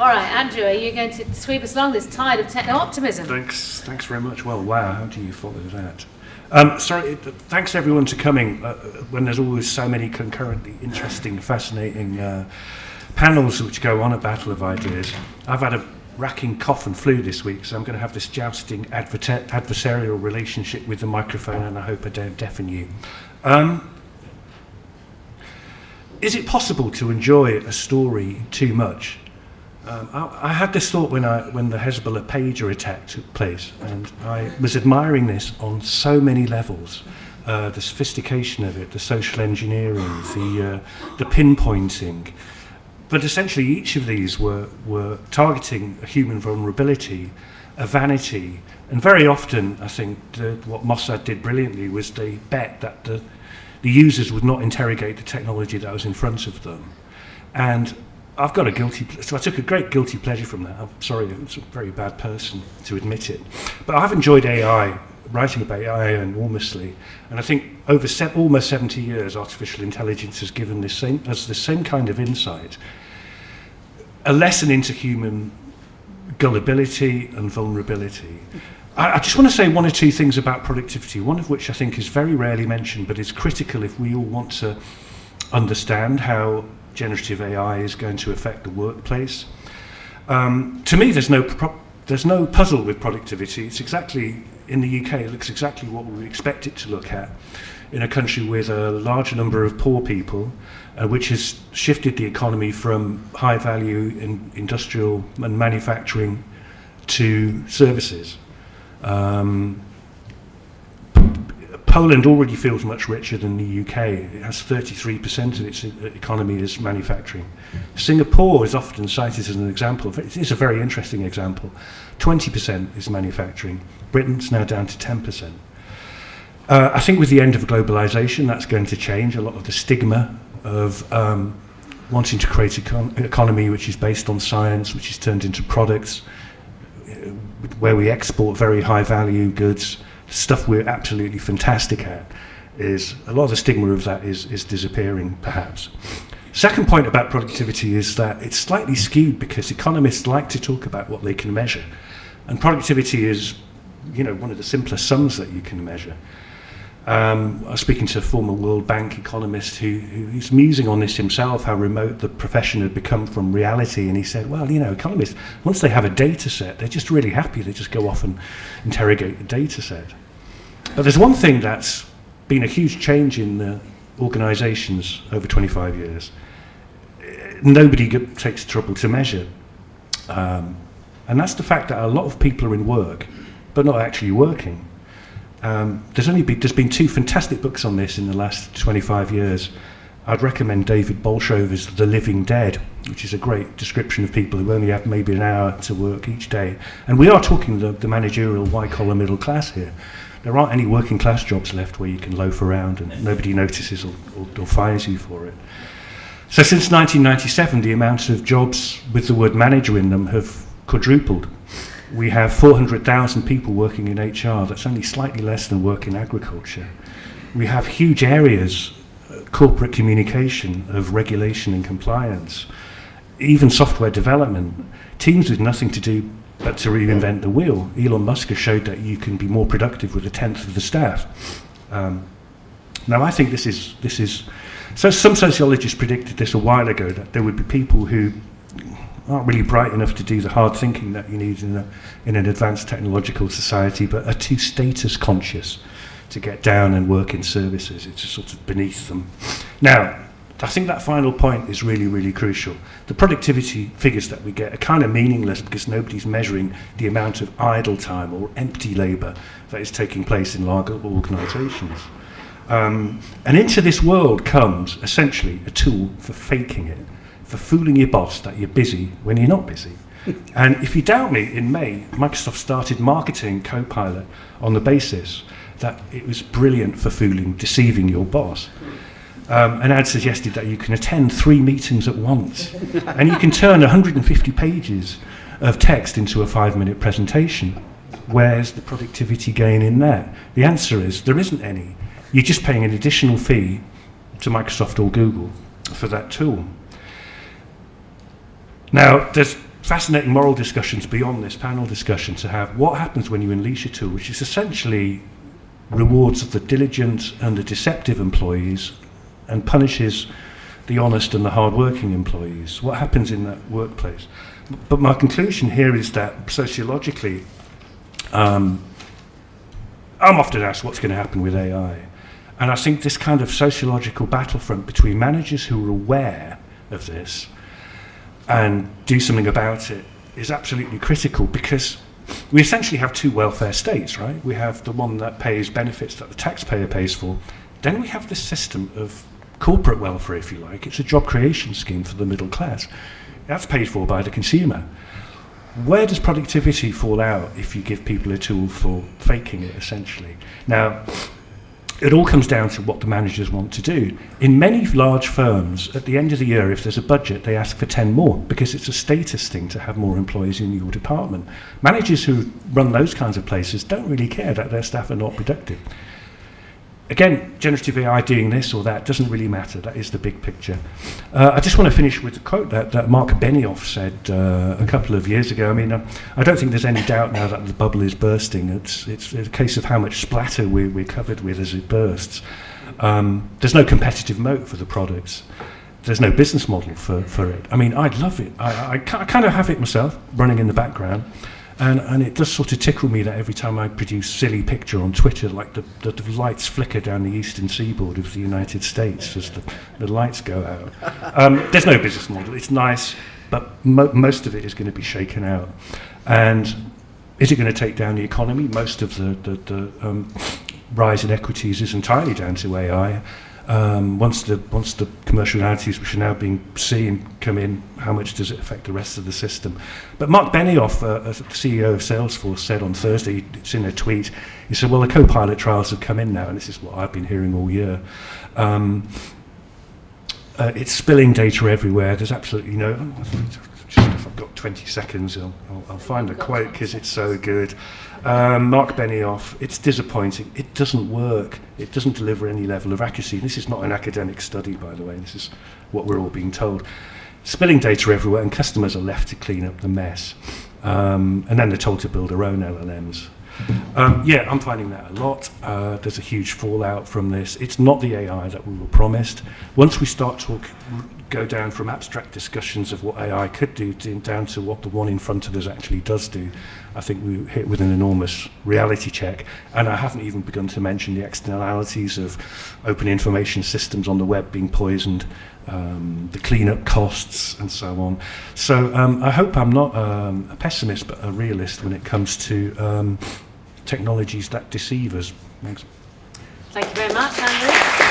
All right, Andrew, are you going to sweep us along this tide of techno-optimism? Thanks very much. Well, wow, how do you follow that? Thanks everyone to coming when there's always so many concurrently interesting, fascinating panels which go on at Battle of Ideas. I've had a racking cough and flu this week, so I'm going to have this jousting adversarial relationship with the microphone, and I hope I don't deafen you. Is it possible to enjoy a story too much? I had this thought when the Hezbollah pager attack took place, and I was admiring this on so many levels. The sophistication of it, the social engineering, the pinpointing. But essentially each of these were targeting a human vulnerability, a vanity, and very often I think what Mossad did brilliantly was they bet that the users would not interrogate the technology that was in front of them. And I've got so I took a great guilty pleasure from that. I'm sorry, I'm a very bad person to admit it. But I've enjoyed AI, writing about AI enormously. And I think over almost 70 years, artificial intelligence has given us the same kind of insight, a lesson into human gullibility and vulnerability. I just want to say one or two things about productivity, one of which I think is very rarely mentioned, but is critical if we all want to understand how generative AI is going to affect the workplace. To me, there's no puzzle with productivity. It's exactly, in the UK, it looks exactly what we would expect it to look at in a country with a large number of poor people, which has shifted the economy from high value in industrial and manufacturing to services. Poland already feels much richer than the UK. It has 33% of its economy is manufacturing. Singapore is often cited as an example. It is a very interesting example. 20% is manufacturing. Britain's now down to 10%. I think with the end of globalization, that's going to change. A lot of the stigma of wanting to create an economy which is based on science, which is turned into products, where we export very high value goods, stuff we're absolutely fantastic at, is a lot of the stigma of that is disappearing, perhaps. Second point about productivity is that it's slightly skewed because economists like to talk about what they can measure, and productivity is, one of the simplest sums that you can measure. I was speaking to a former World Bank economist who's musing on this himself, how remote the profession had become from reality, and he said, well, economists, once they have a data set, they're just really happy. They just go off and interrogate the data set. But there's one thing that's been a huge change in the organisations over 25 years. Nobody takes the trouble to measure. And that's the fact that a lot of people are in work, but not actually working. There's been two fantastic books on this in the last 25 years. I'd recommend David Bolshover's The Living Dead, which is a great description of people who only have maybe an hour to work each day. And we are talking the managerial white-collar middle class here. There aren't any working class jobs left where you can loaf around and nobody notices or fines you for it. So since 1997, the amount of jobs with the word manager in them have quadrupled. We have 400,000 people working in HR. That's only slightly less than work in agriculture. We have huge areas, corporate communication, of regulation and compliance, even software development, teams with nothing to do but to reinvent the wheel. Elon Musk has showed that you can be more productive with a tenth of the staff. Now, I think this is. So some sociologists predicted this a while ago, that there would be people who aren't really bright enough to do the hard thinking that you need in an advanced technological society, but are too status conscious to get down and work in services. It's sort of beneath them. Now, I think that final point is really, really crucial. The productivity figures that we get are kind of meaningless because nobody's measuring the amount of idle time or empty labour that is taking place in larger organisations. And into this world comes essentially a tool for faking it, for fooling your boss that you're busy when you're not busy. And if you doubt me, in May, Microsoft started marketing Copilot on the basis that it was brilliant for deceiving your boss. An ad suggested that you can attend 3 meetings at once, and you can turn 150 pages of text into a 5-minute presentation. Where's the productivity gain in that? The answer is there isn't any. You're just paying an additional fee to Microsoft or Google for that tool. Now, there's fascinating moral discussions beyond this panel discussion to have. What happens when you unleash a tool which is essentially rewards the diligent and the deceptive employees and punishes the honest and the hard-working employees? What happens in that workplace? But my conclusion here is that sociologically, I'm often asked what's going to happen with AI. And I think this kind of sociological battlefront between managers who are aware of this and do something about it is absolutely critical, because we essentially have two welfare states, right? We have the one that pays benefits that the taxpayer pays for. Then we have this system of corporate welfare, if you like. It's a job creation scheme for the middle class. That's paid for by the consumer. Where does productivity fall out if you give people a tool for faking it, essentially? Now, it all comes down to what the managers want to do. In many large firms, at the end of the year, if there's a budget, they ask for 10 more, because it's a status thing to have more employees in your department. Managers who run those kinds of places don't really care that their staff are not productive. Again, generative AI doing this or that doesn't really matter. That is the big picture. I just want to finish with a quote that Mark Benioff said a couple of years ago. I mean, I don't think there's any doubt now that the bubble is bursting. It's a case of how much splatter we're covered with as it bursts. There's no competitive moat for the products. There's no business model for it. I mean, I'd love it. I kind of have it myself, running in the background. And it does sort of tickle me that every time I produce silly picture on Twitter, like the lights flicker down the eastern seaboard of the United States as the lights go out. There's no business model. It's nice, but most of it is going to be shaken out. And is it going to take down the economy? Most of the rise in equities is entirely down to AI. Once the commercial realities which are now being seen come in, how much does it affect the rest of the system? But Mark Benioff, the CEO of Salesforce, said on Thursday, it's in a tweet, he said, well, the co-pilot trials have come in now, and this is what I've been hearing all year. It's spilling data everywhere. There's absolutely no... Just if I've got 20 seconds, I'll find the quote because it's so good. Mark Benioff, it's disappointing. It doesn't work. It doesn't deliver any level of accuracy. This is not an academic study, by the way. This is what we're all being told. Spilling data everywhere, and customers are left to clean up the mess. And then they're told to build their own LLMs. Yeah, I'm finding that a lot. There's a huge fallout from this. It's not the AI that we were promised. Once we start go down from abstract discussions of what AI could do down to what the one in front of us actually does do, I think we hit with an enormous reality check. And I haven't even begun to mention the externalities of open information systems on the web being poisoned, the cleanup costs, and so on. So I hope I'm not a pessimist, but a realist when it comes to technologies that deceive us. Thanks. Thank you very much, Andrew.